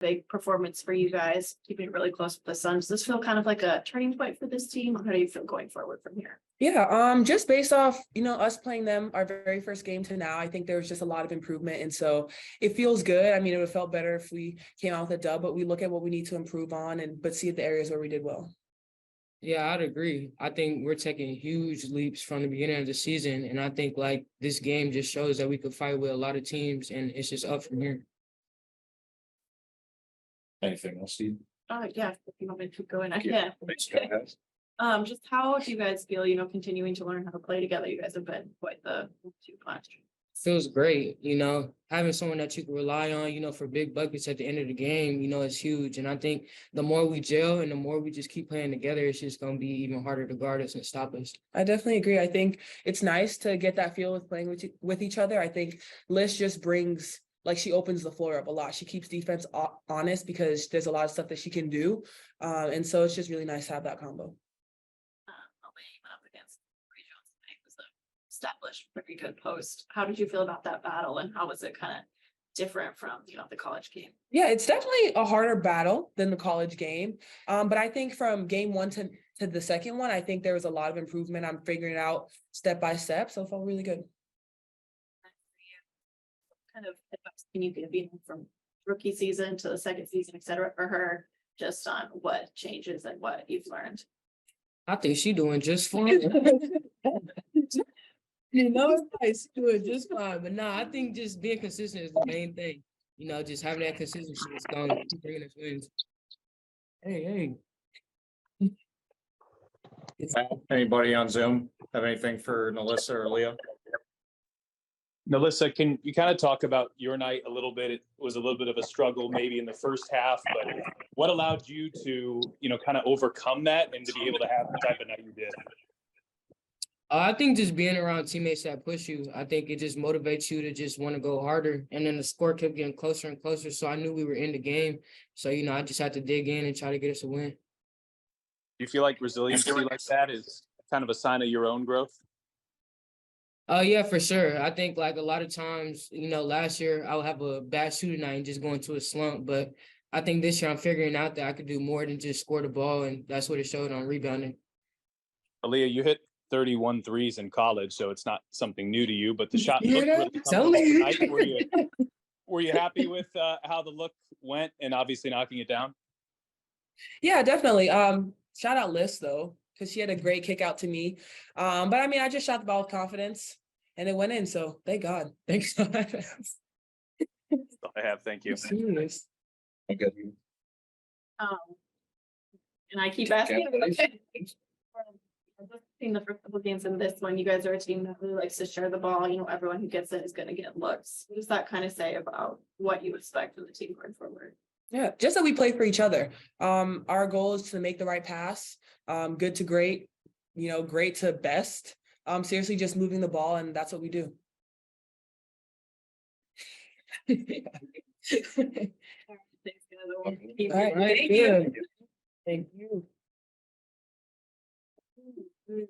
big performance for you guys, keeping it really close with the Sun. Does this feel kind of like a turning point for this team? How do you feel going forward from here? Yeah, just based off, us playing them our very first game to now, I think there was just a lot of improvement. And so it feels good. I mean, it would have felt better if we came out with a dub, but we look at what we need to improve on but see the areas where we did well. Yeah, I'd agree. I think we're taking huge leaps from the beginning of the season. And I think like this game just shows that we could fight with a lot of teams, and it's just up from here. Anything else, Steve? Yeah, if you want me to keep going, I Yeah, can. thanks, guys. Just how do you guys feel, continuing to learn how to play together? You guys have been quite the two punch. Feels great, having someone that you can rely on, for big buckets at the end of the game, is huge. And I think the more we gel and the more we just keep playing together, it's just going to be even harder to guard us and stop us. I definitely agree. I think it's nice to get that feel with playing with each other. I think Liz just brings, she opens the floor up a lot. She keeps defense honest because there's a lot of stuff that she can do. And so it's just really nice to have that combo. Established pretty good post. How did you feel about that battle, and how was it kind of different from the college game? Yeah, it's definitely a harder battle than the college game. But I think from game one to the second one, I think there was a lot of improvement. I'm figuring it out step by step, so it felt really good. What kind of advice can you give from rookie season to the second season, et cetera, for her, just on what changes and what you've learned? I think she's doing just fine. She's doing just fine. But I think just being consistent is the main thing. Just having that consistency is going to keep bringing us wins. Hey. Anybody on Zoom have anything for Nalissa or Leah? Nalissa, can you kind of talk about your night a little bit? It was a little bit of a struggle maybe in the first half, but what allowed you to, kind of overcome that and to be able to have the type of night you did? I think just being around teammates that push you, I think it just motivates you to just want to go harder. And then the score kept getting closer and closer. So I knew we were in the game. So, I just had to dig in and try to get us a win. Do you feel like resiliency like that is kind of a sign of your own growth? Yeah, for sure. I think like a lot of times, last year I would have a bad shooting night and just go into a slump. But I think this year I'm figuring out that I could do more than just score the ball. And that's what it showed on rebounding. Aaliyah, you hit 31 threes in college, so it's not something new to you, but the shot looked really comfortable tonight. Were you happy with how the look went and obviously knocking it down? Yeah, definitely. Shout out Liz though, because she had a great kick out to me. But I mean, I just shot the ball with confidence and it went in. So thank God. Thanks. That's all I have. Thank you. Okay. And I keep asking. In the first couple of games in this one, you guys are a team that really likes to share the ball. Everyone who gets it is going to get looks. What does that kind of say about what you expect from the team going forward? Yeah, just that we play for each other. Our goal is to make the right pass, good to great, great to best. Seriously, just moving the ball, and that's what we do. Thanks, guys. All right, thank you. Thank you. Would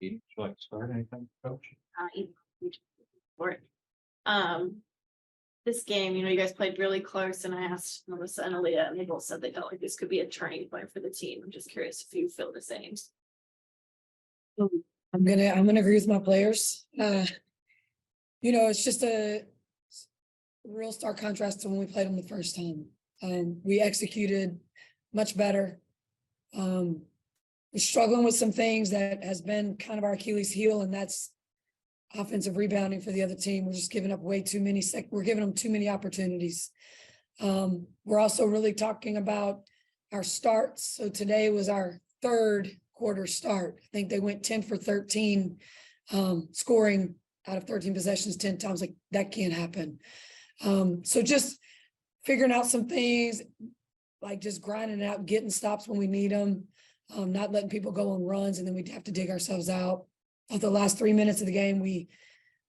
you like to start anything, Coach? This game, you guys played really close, and I asked Melissa and Aaliyah, and they both said they felt like this could be a turning point for the team. I'm just curious if you feel the same. I'm gonna agree with my players. It's just a real stark contrast to when we played them the first time. We executed much better. We're struggling with some things that has been kind of our Achilles heel, and that's offensive rebounding for the other team. We're just giving up way too many we're giving them too many opportunities. We're also really talking about our starts. So today was our third quarter start. I think they went 10 for 13, scoring out of 13 possessions 10 times. Like, that can't happen. So just figuring out some things, like just grinding it out, getting stops when we need them, not letting people go on runs, and then we'd have to dig ourselves out. Of the last 3 minutes of the game, we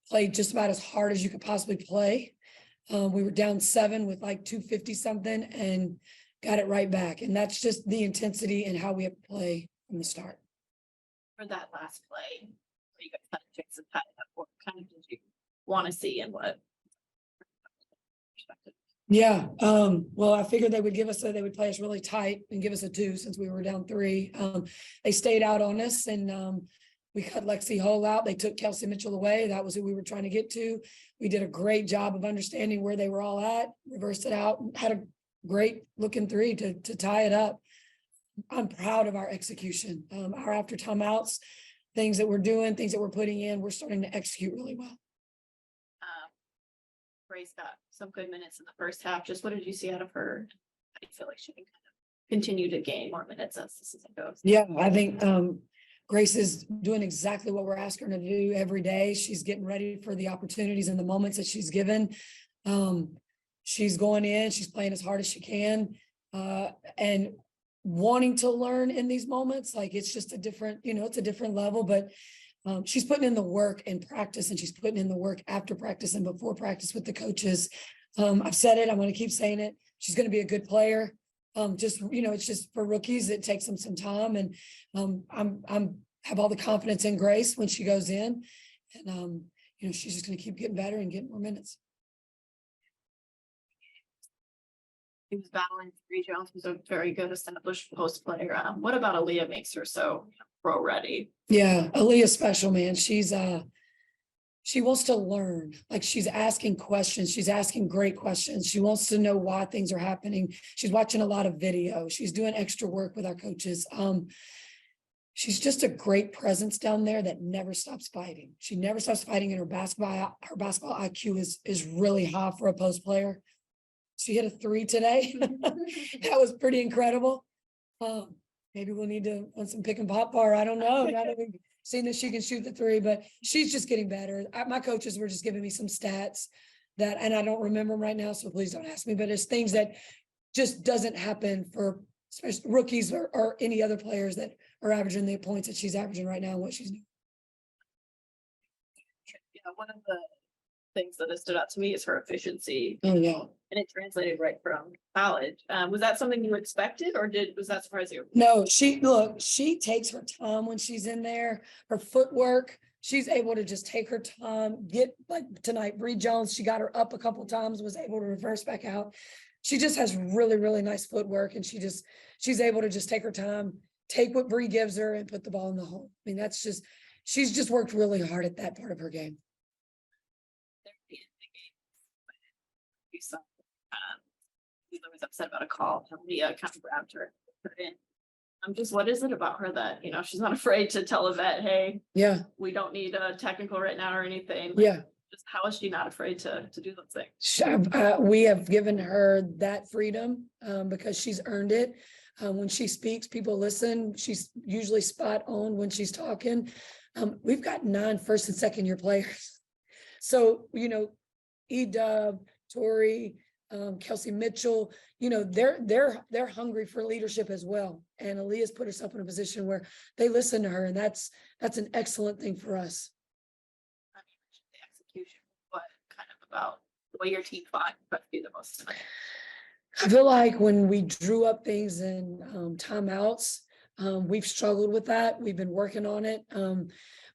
played just about as hard as you could possibly play. We were down 7 with like 250 something and got it right back. And that's just the intensity and how we have to play from the start. For that last play, you guys had a chance to tie it up. What kind of did you want to see and what? Yeah, well, I figured they would they would play us really tight and give us a 2 since we were down 3. They stayed out on us and we cut Lexi Hull out. They took Kelsey Mitchell away. That was who we were trying to get to. We did a great job of understanding where they were all at, reversed it out, had a great looking 3 to tie it up. I'm proud of our execution. Our after timeouts, things that we're doing, things that we're putting in, we're starting to execute really well. Grace got some good minutes in the first half. Just what did you see out of her? How do you feel like she can kind of continue to gain more minutes as the season goes? Yeah, I think Grace is doing exactly what we're asking her to do every day. She's getting ready for the opportunities and the moments that she's given. She's going in, she's playing as hard as she can, and wanting to learn in these moments. Like it's just a different, it's a different level, but she's putting in the work in practice and she's putting in the work after practice and before practice with the coaches. I've said it, I'm going to keep saying it. She's going to be a good player. It's just for rookies, it takes them some time. And I'm have all the confidence in Grace when she goes in. And she's just going to keep getting better and getting more minutes. He was battling Bree Jones, who's a very good established post player. What about Aaliyah makes her so pro ready? Yeah, Aaliyah's special, man. She wants to learn. Like she's asking questions. She's asking great questions. She wants to know why things are happening. She's watching a lot of video. She's doing extra work with our coaches. She's just a great presence down there that never stops fighting. She never stops fighting, and her basketball IQ is really high for a post player. She hit a 3 today. That was pretty incredible. Maybe we'll need to run some pick and pop bar. I don't know. Now that we've seen that she can shoot the 3, but she's just getting better. My coaches were just giving me some stats and I don't remember them right now, so please don't ask me, but it's things that just doesn't happen for especially rookies or any other players that are averaging the points that she's averaging right now and what she's doing. Yeah, one of the things that has stood out to me is her efficiency. Oh yeah. And it translated right from college. Was that something you expected or was that surprise you? No, she takes her time when she's in there. Her footwork, she's able to just take her time, get like tonight, Bree Jones, she got her up a couple times, was able to reverse back out. She just has really, really nice footwork, and she's able to just take her time, take what Bree gives her and put the ball in the hole. I mean, she's just worked really hard at that part of her game. He's always upset about a call. Leah kind of grabbed her, put her in. What is it about her that, she's not afraid to tell a vet, hey, Yeah. we don't need a technical right now or anything. Yeah. Just how is she not afraid to do those things? We have given her that freedom because she's earned it. When she speaks, people listen. She's usually spot on when she's talking. We've got 9 first and second year players. So, E-Dub, Tori, Kelsey Mitchell, they're hungry for leadership as well. And Aaliyah's put herself in a position where they listen to her, and that's an excellent thing for us. I mean, the execution, what kind of about the way your team fought, but be the most tonight? I feel like when we drew up things in timeouts, we've struggled with that. We've been working on it.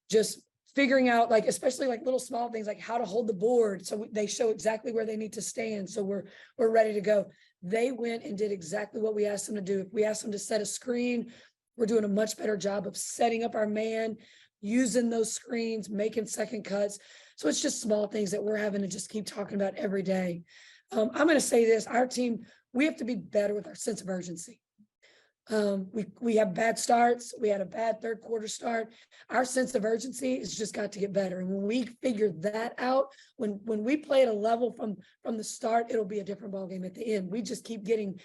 Just figuring out, like, especially like little small things, like how to hold the board so they show exactly where they need to stand. So we're ready to go. They went and did exactly what we asked them to do. If we asked them to set a screen, we're doing a much better job of setting up our man, using those screens, making second cuts. So it's just small things that we're having to just keep talking about every day. I'm going to say this, our team, we have to be better with our sense of urgency. We have bad starts. We had a bad third quarter start. Our sense of urgency has just got to get better. And when we figure that out, when we play at a level from the start, it'll be a different ballgame at the end. We just keep getting,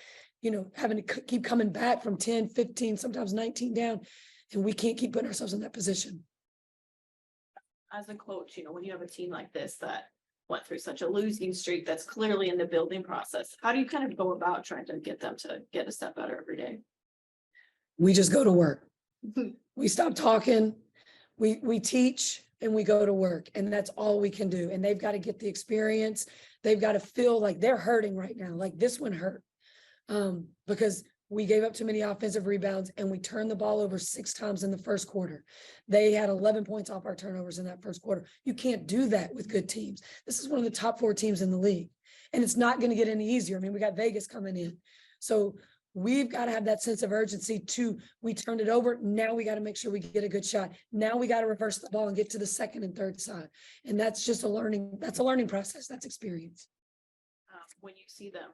having to keep coming back from 10, 15, sometimes 19 down, and we can't keep putting ourselves in that position. As a coach, when you have a team like this that went through such a losing streak that's clearly in the building process, how do you kind of go about trying to get them to get a step better every day? We just go to work. We stop talking, we teach, and we go to work, and that's all we can do. And they've got to get the experience. They've got to feel like they're hurting right now. Like this one hurt because we gave up too many offensive rebounds and we turned the ball over 6 times in the first quarter. They had 11 points off our turnovers in that first quarter. You can't do that with good teams. This is one of the top 4 teams in the league, and it's not going to get any easier. I mean, we got Vegas coming in. So we've got to have that sense of urgency too. We turned it over. Now we got to make sure we get a good shot. Now we got to reverse the ball and get to the second and third side. And that's just a learning process. That's experience. When you see them,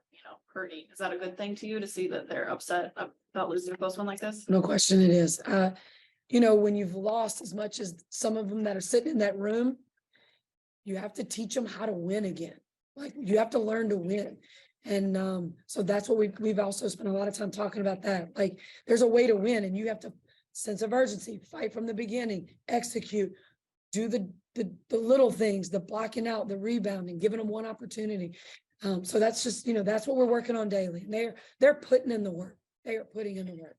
hurting, is that a good thing to you to see that they're upset about losing a close one like this? No question it is. When you've lost as much as some of them that are sitting in that room, you have to teach them how to win again. Like, you have to learn to win. And so that's what we've also spent a lot of time talking about that. Like, there's a way to win, and you have to sense of urgency, fight from the beginning, execute, do the little things, the blocking out, the rebounding, giving them one opportunity. So that's just, that's what we're working on daily. And they're putting in the work. They are putting in the work.